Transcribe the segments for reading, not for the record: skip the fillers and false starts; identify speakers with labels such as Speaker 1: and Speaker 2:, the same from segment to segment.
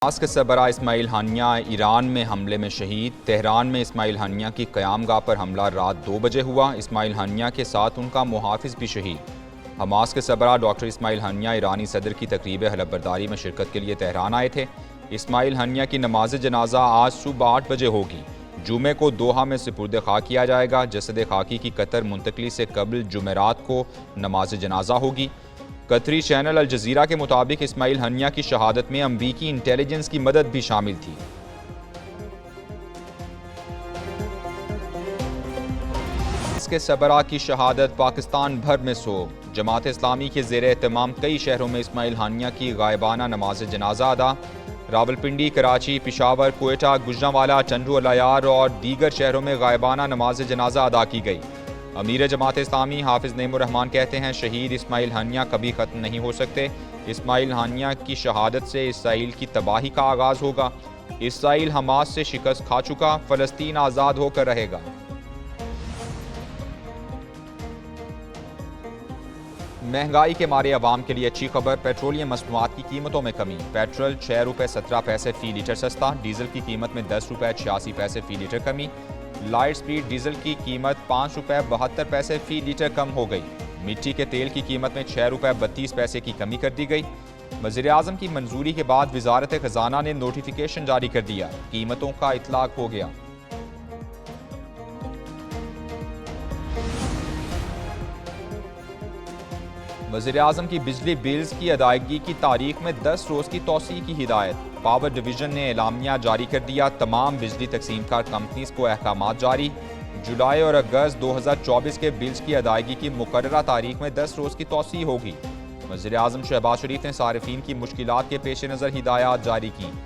Speaker 1: Hamas के सरबराह इस्माइल हानिया Iran में हमले में शहीद। तेहरान में इस्माइल हानिया की क़यामगाह पर हमला रात 2 बजे हुआ। इस्माइल हानिया के साथ उनका मुहाफिज भी शहीद। हमास के सरबराह डॉक्टर इस्माइल हानिया ईरानी सदर की तकरीब हलफबरदारी में शिरकत के लिए तेहरान आए थे। इस्माइल हानिया की नमाज जनाजा आज सुबह 8 बजे होगी। जुमे को दोहा में सुपुर्द खाक किया जाएगा। जसद खाकी की कतर मुंतकली से कबल जुमेरात को नमाज जनाजा होगी। कतरी चैनल अल जजीरा के मुताबिक इस्माइल हानिया की शहादत में अमरीकी इंटेलिजेंस की मदद भी शामिल थी। इसके सरबराह की शहादत पाकिस्तान भर में सोग। जमात इस्लामी के ज़ेर एहतमाम कई शहरों में इस्माइल हानिया की गायबाना नमाज जनाजा अदा। रावलपिंडी, कराची, पिशावर, कोयटा, गुजरांवाला, टंडू अलायार और दीगर शहरों में गायबाना नमाज जनाजा अदा की गई। अमीर जमात इस्लामी हाफिज नईमुर रहमान कहते हैं, शहीद इस्माइल हानिया कभी ख़त्म नहीं हो सकते। इस्माइल हानिया की शहादत से इसराइल की तबाही का आगाज़ होगा। इसराइल हमास से शिकस्त खा चुका, फ़लस्तीन आज़ाद होकर रहेगा। महंगाई के मारे अवाम के लिए अच्छी खबर। पेट्रोलियम मसनूआत की कीमतों में कमी। पेट्रोल 6 रुपये 17 पैसे फ़ी लीटर सस्ता। डीजल की कीमत में 10 रुपये 86 पैसे फ़ी लीटर कमी। लाइट स्पीड डीजल की कीमत 5 रुपये 72 पैसे फ़ी लीटर कम हो गई। मिट्टी के तेल की कीमत में 6 रुपये 32 पैसे की कमी कर दी गई। वज़ीर-ए-आज़म की मंजूरी के बाद वज़ारत ख़ज़ाना ने नोटिफिकेशन जारी कर दिया। कीमतों का इतलाक हो गया। वज़ीर-ए-आज़म की बिजली बिल्स की अदायगी की तारीख में 10 रोज़ की तौसीह की हिदायत। पावर डिवीज़न ने एलामिया जारी कर दिया। तमाम बिजली तकसीमकार कंपनीज को अहकामात जारी। जुलाई और अगस्त 2024 के बिल्स की अदायगी की मुकर्ररा तारीख में 10 रोज़ की तौसीह होगी। वज़ीर-ए-आज़म शहबाज शरीफ ने सारिफीन की मुश्किलात के पेश नज़र हिदायत जारी की।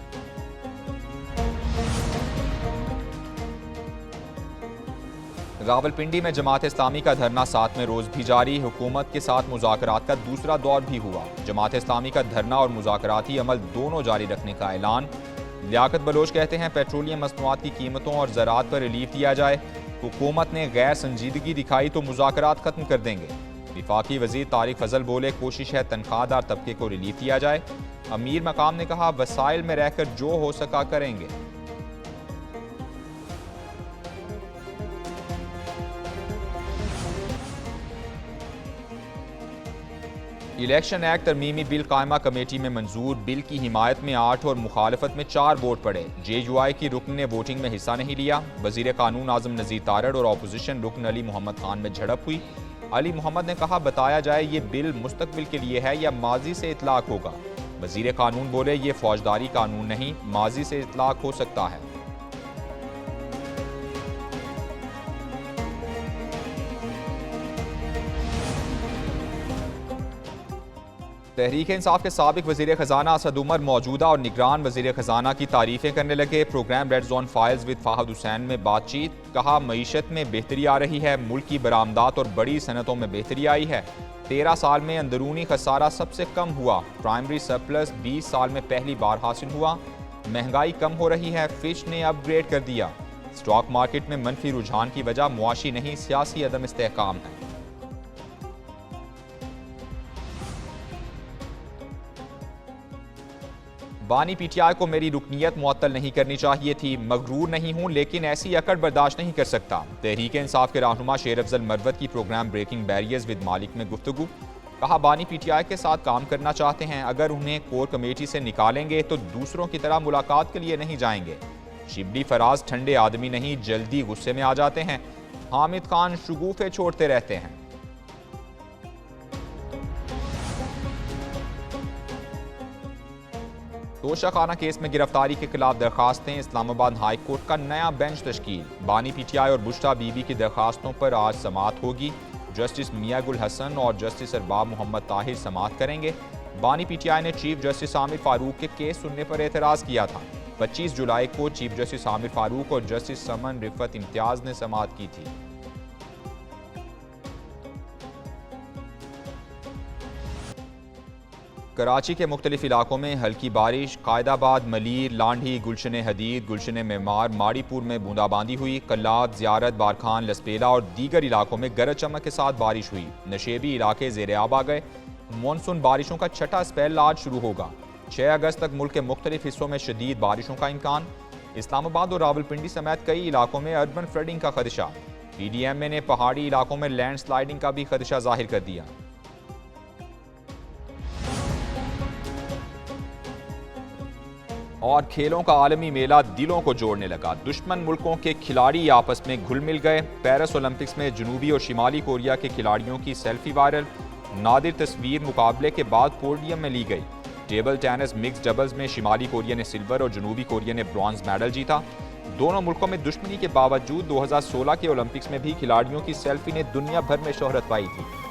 Speaker 1: रावलपिंडी में जमात इस्लामी का धरना 7वें रोज़ भी जारी। हुकूमत के साथ मुज़ाकरात का दूसरा दौर भी हुआ। जमात इस्लामी का धरना और मुज़ाकराती अमल दोनों जारी रखने का ऐलान। लियाकत बलोच कहते हैं, पेट्रोलियम मसनूआत की कीमतों और ज़राअत पर रिलीफ दिया जाए। हुकूमत ने गैर संजीदगी दिखाई तो मुज़ाकरात ख़त्म कर देंगे। वफाकी वज़ीर तारिक फजल बोले, कोशिश है तनख्वाहदार तबके को रिलीफ दिया जाए। अमीर मकाम ने कहा, वसाइल में रहकर जो हो सका करेंगे। इलेक्शन एक्ट तरमीमी बिल कायमा कमेटी में मंजूर। बिल की हिमायत में 8 और मुखालफत में 4 वोट पड़े। JUI की रुकन ने वोटिंग में हिस्सा नहीं लिया। वजीर कानून आजम नज़ीर तारड़ और अपोजिशन रुकन अली मोहम्मद खान में झड़प हुई। अली मोहम्मद ने कहा, बताया जाए ये बिल मुस्तकबिल के लिए है या माजी से इतलाक होगा। वजीर कानून बोले, ये फौजदारी कानून नहीं, माजी से इतलाक हो सकता है। तहरीक इंसाफ के साबिक वज़ीर ख़ज़ाना असद उमर मौजूदा और निगरान वज़ीर ख़ज़ाना की तारीफ़ें करने लगे। Programme red zone files with Fahad Hussain में बातचीत। कहा, मईशत में बेहतरी आ रही है। मुल्क की बरामदात और बड़ी सनतों में बेहतरी आई है। 13 साल में अंदरूनी खसारा सबसे कम हुआ। प्राइमरी सरप्लस 20 साल में पहली बार हासिल हुआ। महंगाई कम हो रही है। फिच ने अपग्रेड कर दिया। स्टॉक मार्केट में मनफी रुझान की वजह मुआशी नहीं, सियासी अदम इस्तेहकाम है। बानी PTI को मेरी रुकनीयत मुअत्तल नहीं करनी चाहिए थी। मगरूर नहीं हूं, लेकिन ऐसी अकड़ बर्दाश्त नहीं कर सकता। तहरीक इंसाफ के रहनुमा शेर अफजल मरवत की प्रोग्राम ब्रेकिंग बैरियर्स विद मालिक में गुफ्तगू। कहा, बानी PTI के साथ काम करना चाहते हैं। अगर उन्हें कोर कमेटी से निकालेंगे तो दूसरों की तरह मुलाकात के लिए नहीं जाएंगे। शिबली फराज ठंडे आदमी नहीं, जल्दी गुस्से में आ जाते हैं। हामिद खान शगुफे छोड़ते रहते हैं। तोशाखाना केस में गिरफ्तारी के खिलाफ दरखास्तें। इस्लामाबाद हाई कोर्ट का नया बेंच तश्कील। बानी PTI और बुश्ता बीबी की दरखास्तों पर आज समाअत होगी। जस्टिस मियां गुल हसन और जस्टिस अरबाब मोहम्मद ताहिर समाअत करेंगे। बानी PTI ने चीफ जस्टिस आमिर फारूक के केस सुनने पर एतराज़ किया था। 25 जुलाई को चीफ जस्टिस आमिर फारूक और जस्टिस समन रिफत इम्तियाज ने समाअत की थी। कराची के मुख्तलिफ इलाकों में हल्की बारिश। कायदाबाद, मलीर, लांढी, गुलशन हदीद, गुलशन मेमार, माड़ीपुर में बूंदाबांदी हुई। कल्लात, ज़ियारत, बारखान, लसपेला और दीगर इलाकों में गरज चमक के साथ बारिश हुई। नशेबी इलाके ज़ेर आब आ गए। मानसून बारिशों का छठा स्पेल आज शुरू होगा। 6 अगस्त तक मुल्क के मुख्तलिफ हिस्सों में शदीद बारिशों का इम्कान। इस्लामाबाद और रावलपिंडी समेत कई इलाकों में अर्बन फ्लडिंग का खदशा। PDMA ने पहाड़ी इलाकों में लैंड स्लाइडिंग का भी खदशा जाहिर कर दिया। और खेलों का आलमी मेला दिलों को जोड़ने लगा। दुश्मन मुल्कों के खिलाड़ी आपस में घुल मिल गए। पेरिस ओलंपिक्स में जनूबी और शिमाली कोरिया के खिलाड़ियों की सेल्फी वायरल। नादिर तस्वीर मुकाबले के बाद पोडियम में ली गई। टेबल टेनिस मिक्स डबल्स में शिमाली कोरिया ने सिल्वर और जनूबी कोरिया ने ब्रॉन्ज मेडल जीता। दोनों मुल्कों में दुश्मनी के बावजूद 2016 के ओलंपिक्स में भी खिलाड़ियों की सेल्फी ने दुनिया भर में शोहरत पाई थी।